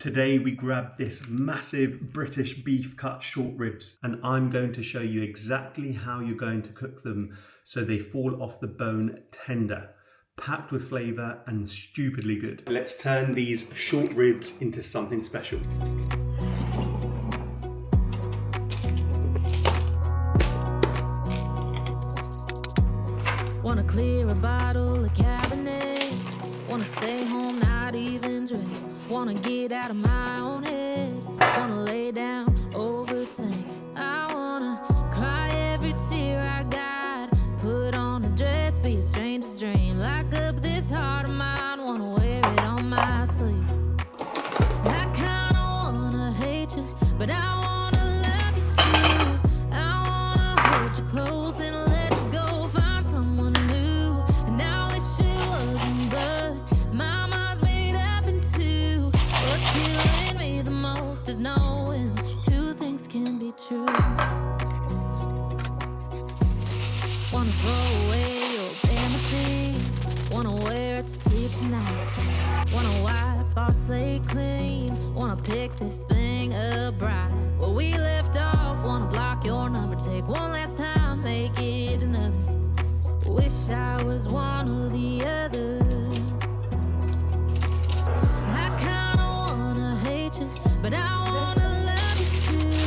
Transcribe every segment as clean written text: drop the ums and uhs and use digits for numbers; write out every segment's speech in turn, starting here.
Today we grabbed this massive British beef cut short ribs, and I'm going to show you exactly how you're going to cook them so they fall off the bone tender, packed with flavour and stupidly good. Let's turn these short ribs into something special. Wanna clear a bottle of Cabernet, wanna stay home, not even drink, wanna get out of my own head, wanna lay down, overthink, I wanna cry every tear I got, put on a dress, be a stranger's dream, lock up this heart of mine, wanna wear it on my sleeve. I kinda wanna hate you, but I wanna love you too, I wanna hold you close and let you go, find someone new, and I wish it wasn't, but my mind's made up in two. What's killing me the most is knowing two things can be true. Wanna throw away your vanity, wanna wear it to sleep tonight, wanna wipe our slate clean, wanna pick this thing up right where we left off, wanna block your number, take one last time, make it another. Wish I was one or the other. I kinda wanna hate you, but I wanna love you too.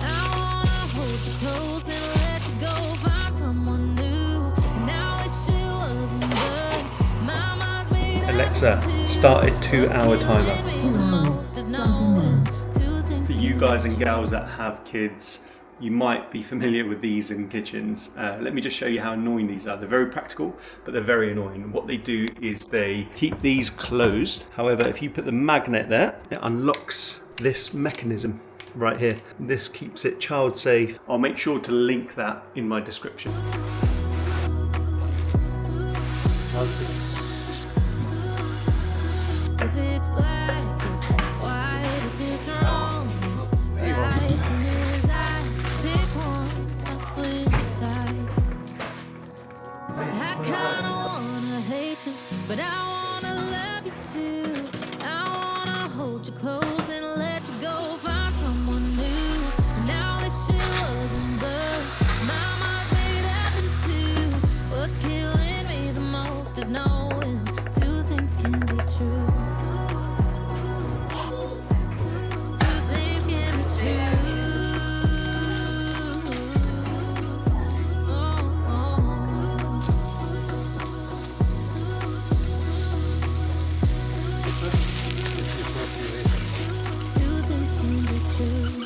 I wanna hold you close and let you go, find someone new. And I wish it wasn't, but my mind's made up. Alexa, start a 2-hour timer. For you guys and gals that have kids, you might be familiar with these in kitchens. Let me just show you how annoying these are. They're very practical, but they're very annoying. What they do is they keep these closed. However, if you put the magnet there, it unlocks this mechanism right here. This keeps it child safe. I'll make sure to link that in my description. If it's black, it's white. If it's wrong, it's right. As soon as I pick one, I switch sides. I kinda wanna hate you, but I wanna love you too. I wanna hold you close and let you go, find someone new. And I wish it wasn't, but my mind's made up in two. What's killing me the most is knowing two things can be true. Two things can be true. Two things can be true.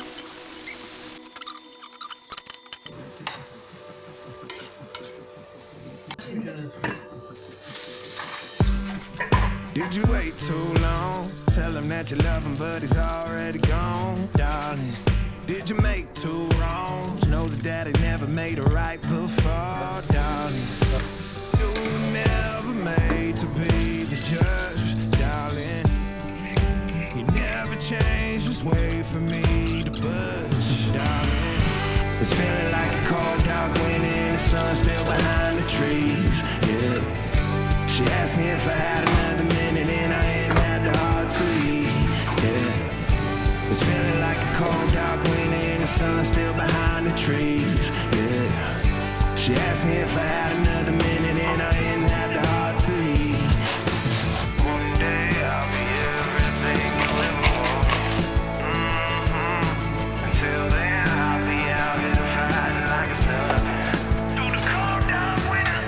Did you wait too long? Tell him that you love him, but he's already gone, darling. Did you make two wrongs? Know that daddy never made a right before, darling. You were never made to be the judge, darling. You never changed, just wait for me to budge, darling. It's feeling like a cold dark wind and the sun still behind the trees, yeah. She asked me if I had another minute and I ain't had the heart to leave, yeah. It's feeling like a cold dark wind and the sun still behind the trees, yeah. She asked me if I had another minute and I ain't had the heart to leave. One day I'll be everything you ever want. Until then I'll be out here fighting like a star through the cold dark winter.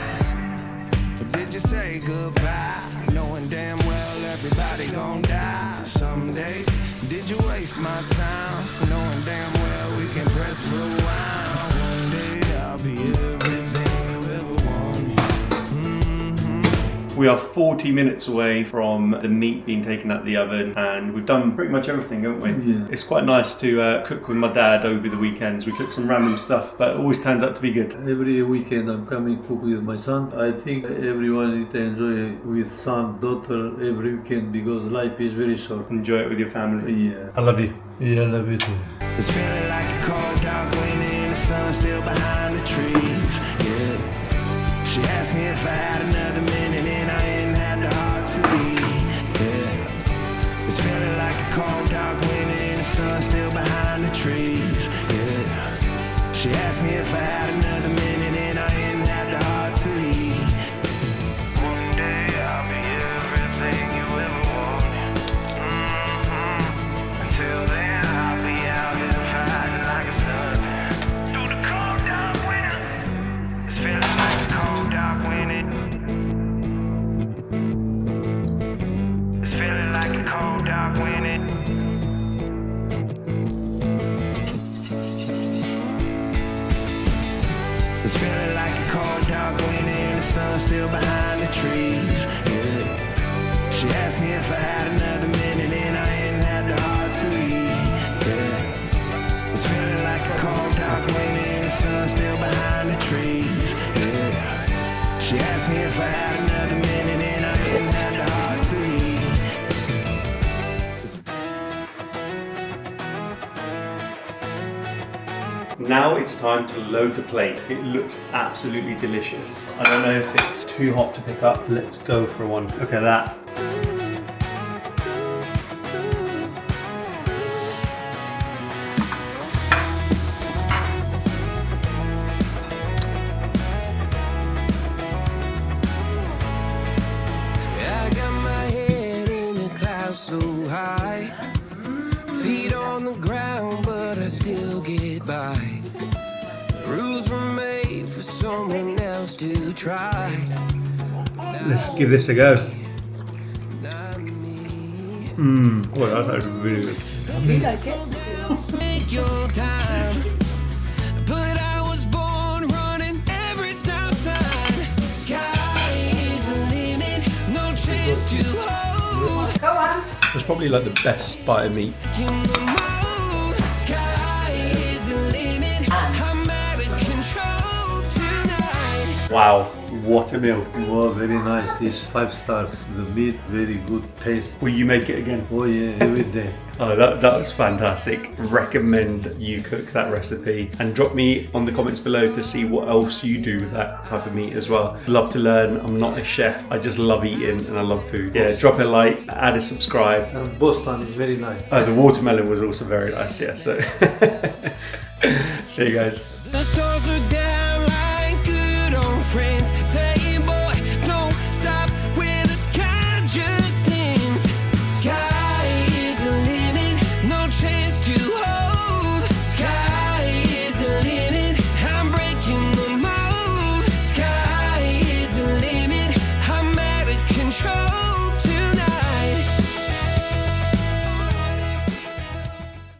But did you say goodbye, knowing damn well everybody gon' die someday? Did you waste my time, knowing damn well we can press rewind? One day I'll be everything you ever wanted. We are 40 minutes away from the meat being taken out of the oven, and we've done pretty much everything, haven't we? Yeah. It's quite nice to cook with my dad over the weekends. We cook some random stuff, but it always turns out to be good. Every weekend I'm coming cook with my son. I think everyone need to enjoy with son, daughter every weekend because life is very short. Enjoy it with your family. Yeah. I love you. Yeah, I love you too. It's feeling like a cold dark wind and the sun still behind the trees, yeah. She asked me if I had another minute and I ain't had the heart to leave, yeah. It's feeling like a cold behind the trees. Yeah. She asked me if I had another minute and I didn't have the heart to leave. One day I'll be everything you ever wanted. Until then I'll be out here fighting like it's nothing. Through the cold dark winter, it's feeling like a cold dark winter. It's feeling like a cold dark winter. It's feeling like a cold dark winter and the sun's still behind the trees. Yeah. She asked me if I had another minute and I didn't have the heart to leave. Yeah. It's feeling like a cold dark winter and the sun's still behind the trees. Yeah. She asked me if I had another minute and I didn't have the heart to leave. Now it's time to load the plate. It looks absolutely delicious. I don't know if it's too hot to pick up. Let's go for one. Look at that. I got my head in the clouds so high, feet on the ground, but I still get by. Rules were made for someone else to try. Let's give this a go. Not me. Oh, that's really good. You like it? Take your time, but I was born running every stop sign. Sky is the limit, no chance to hold. Go on. It's probably like the best bite of meat. In the mold, sky is the limit. I'm out of control tonight. Wow, what a meal. Wow, very nice dish, 5 stars. The meat, very good taste. Will you make it again? Oh yeah, every day. Oh, that was fantastic. Recommend you cook that recipe and drop me on the comments below to see what else you do with that type of meat as well. Love to learn. I'm not a chef. I just love eating and I love food. Yeah, drop a like, add a subscribe. And Boston is very nice. Oh, the watermelon was also very nice. Yeah, so see you guys. The stars are